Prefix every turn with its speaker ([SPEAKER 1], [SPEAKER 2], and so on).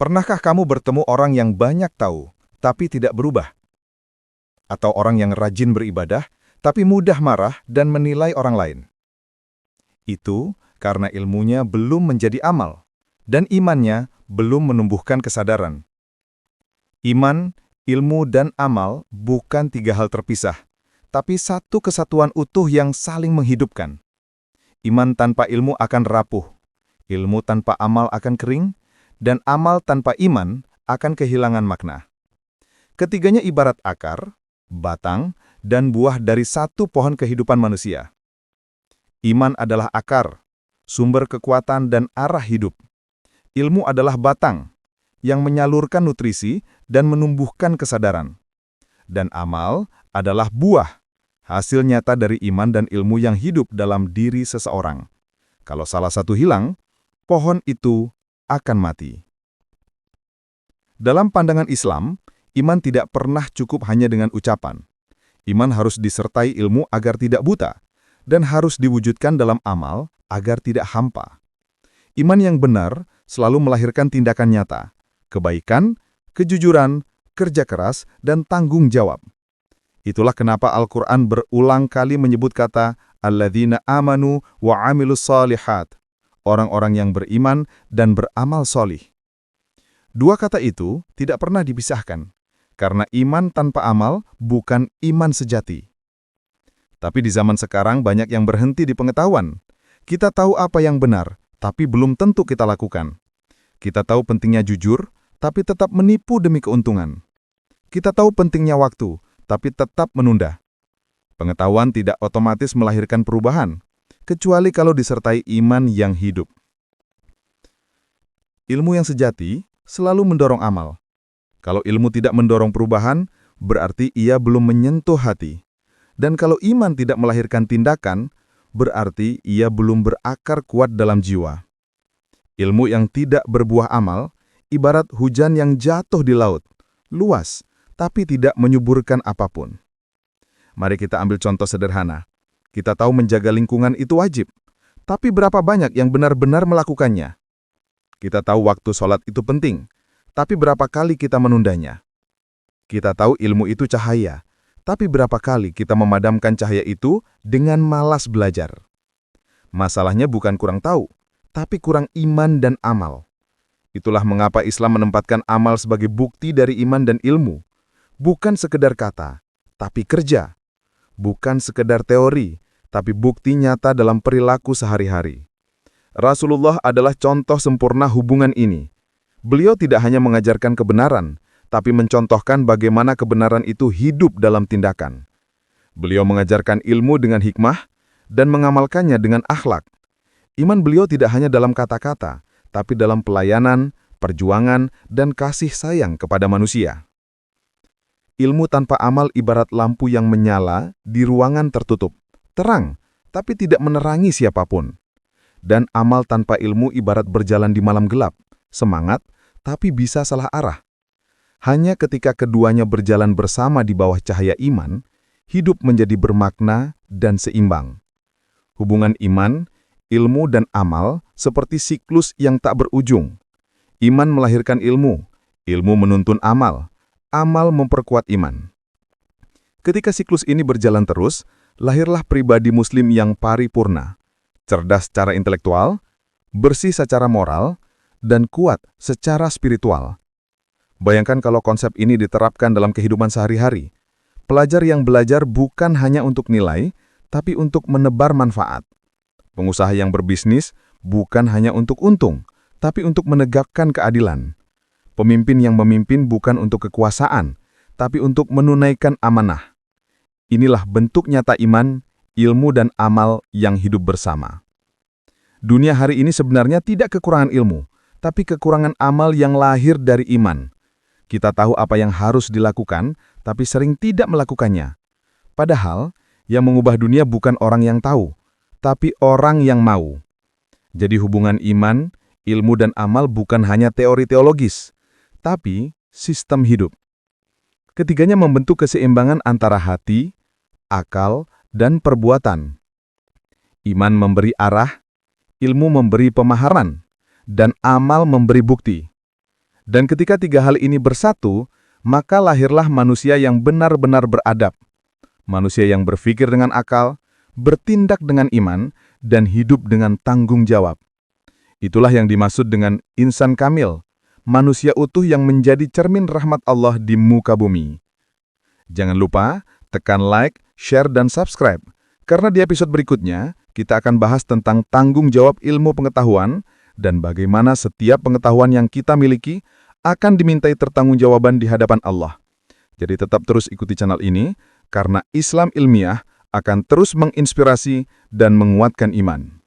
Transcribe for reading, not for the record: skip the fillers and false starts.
[SPEAKER 1] Pernahkah kamu bertemu orang yang banyak tahu, tapi tidak berubah? Atau orang yang rajin beribadah, tapi mudah marah dan menilai orang lain? Itu karena ilmunya belum menjadi amal, dan imannya belum menumbuhkan kesadaran. Iman, ilmu, dan amal bukan tiga hal terpisah, tapi satu kesatuan utuh yang saling menghidupkan. Iman tanpa ilmu akan rapuh, ilmu tanpa amal akan kering, dan amal tanpa iman akan kehilangan makna. Ketiganya ibarat akar, batang, dan buah dari satu pohon kehidupan manusia. Iman adalah akar, sumber kekuatan dan arah hidup. Ilmu adalah batang, yang menyalurkan nutrisi dan menumbuhkan kesadaran. Dan amal adalah buah, hasil nyata dari iman dan ilmu yang hidup dalam diri seseorang. Kalau salah satu hilang, pohon itu akan mati. Dalam pandangan Islam, iman tidak pernah cukup hanya dengan ucapan. Iman harus disertai ilmu agar tidak buta, dan harus diwujudkan dalam amal agar tidak hampa. Iman yang benar selalu melahirkan tindakan nyata, kebaikan, kejujuran, kerja keras, dan tanggung jawab. Itulah kenapa Al-Quran berulang kali menyebut kata alladzina amanu wa amilus shalihat, orang-orang yang beriman dan beramal solih. Dua kata itu tidak pernah dipisahkan, karena iman tanpa amal bukan iman sejati. Tapi di zaman sekarang banyak yang berhenti di pengetahuan. Kita tahu apa yang benar, tapi belum tentu kita lakukan. Kita tahu pentingnya jujur, tapi tetap menipu demi keuntungan. Kita tahu pentingnya waktu, tapi tetap menunda. Pengetahuan tidak otomatis melahirkan perubahan, kecuali kalau disertai iman yang hidup. Ilmu yang sejati selalu mendorong amal. Kalau ilmu tidak mendorong perubahan, berarti ia belum menyentuh hati. Dan kalau iman tidak melahirkan tindakan, berarti ia belum berakar kuat dalam jiwa. Ilmu yang tidak berbuah amal, ibarat hujan yang jatuh di laut, luas, tapi tidak menyuburkan apapun. Mari kita ambil contoh sederhana. Kita tahu menjaga lingkungan itu wajib, tapi berapa banyak yang benar-benar melakukannya? Kita tahu waktu sholat itu penting, tapi berapa kali kita menundanya? Kita tahu ilmu itu cahaya, tapi berapa kali kita memadamkan cahaya itu dengan malas belajar? Masalahnya bukan kurang tahu, tapi kurang iman dan amal. Itulah mengapa Islam menempatkan amal sebagai bukti dari iman dan ilmu. Bukan sekedar kata, tapi kerja. Bukan sekedar teori, tapi bukti nyata dalam perilaku sehari-hari. Rasulullah adalah contoh sempurna hubungan ini. Beliau tidak hanya mengajarkan kebenaran, tapi mencontohkan bagaimana kebenaran itu hidup dalam tindakan. Beliau mengajarkan ilmu dengan hikmah dan mengamalkannya dengan akhlak. Iman beliau tidak hanya dalam kata-kata, tapi dalam pelayanan, perjuangan, dan kasih sayang kepada manusia. Ilmu tanpa amal ibarat lampu yang menyala di ruangan tertutup, terang, tapi tidak menerangi siapapun. Dan amal tanpa ilmu ibarat berjalan di malam gelap, semangat, tapi bisa salah arah. Hanya ketika keduanya berjalan bersama di bawah cahaya iman, hidup menjadi bermakna dan seimbang. Hubungan iman, ilmu, dan amal seperti siklus yang tak berujung. Iman melahirkan ilmu, ilmu menuntun amal, amal memperkuat iman. Ketika siklus ini berjalan terus, lahirlah pribadi muslim yang paripurna, cerdas secara intelektual, bersih secara moral, dan kuat secara spiritual. Bayangkan kalau konsep ini diterapkan dalam kehidupan sehari-hari. Pelajar yang belajar bukan hanya untuk nilai, tapi untuk menebar manfaat. Pengusaha yang berbisnis bukan hanya untuk untung, tapi untuk menegakkan keadilan. Pemimpin yang memimpin bukan untuk kekuasaan, tapi untuk menunaikan amanah. Inilah bentuk nyata iman, ilmu dan amal yang hidup bersama. Dunia hari ini sebenarnya tidak kekurangan ilmu, tapi kekurangan amal yang lahir dari iman. Kita tahu apa yang harus dilakukan, tapi sering tidak melakukannya. Padahal, yang mengubah dunia bukan orang yang tahu, tapi orang yang mau. Jadi hubungan iman, ilmu dan amal bukan hanya teori teologis, tapi sistem hidup. Ketiganya membentuk keseimbangan antara hati, akal, dan perbuatan. Iman memberi arah, ilmu memberi pemahaman, dan amal memberi bukti. Dan ketika tiga hal ini bersatu, maka lahirlah manusia yang benar-benar beradab. Manusia yang berpikir dengan akal, bertindak dengan iman, dan hidup dengan tanggung jawab. Itulah yang dimaksud dengan insan kamil, manusia utuh yang menjadi cermin rahmat Allah di muka bumi. Jangan lupa tekan like, share, dan subscribe, karena di episode berikutnya kita akan bahas tentang tanggung jawab ilmu pengetahuan dan bagaimana setiap pengetahuan yang kita miliki akan dimintai pertanggungjawaban di hadapan Allah. Jadi tetap terus ikuti channel ini, karena Islam ilmiah akan terus menginspirasi dan menguatkan iman.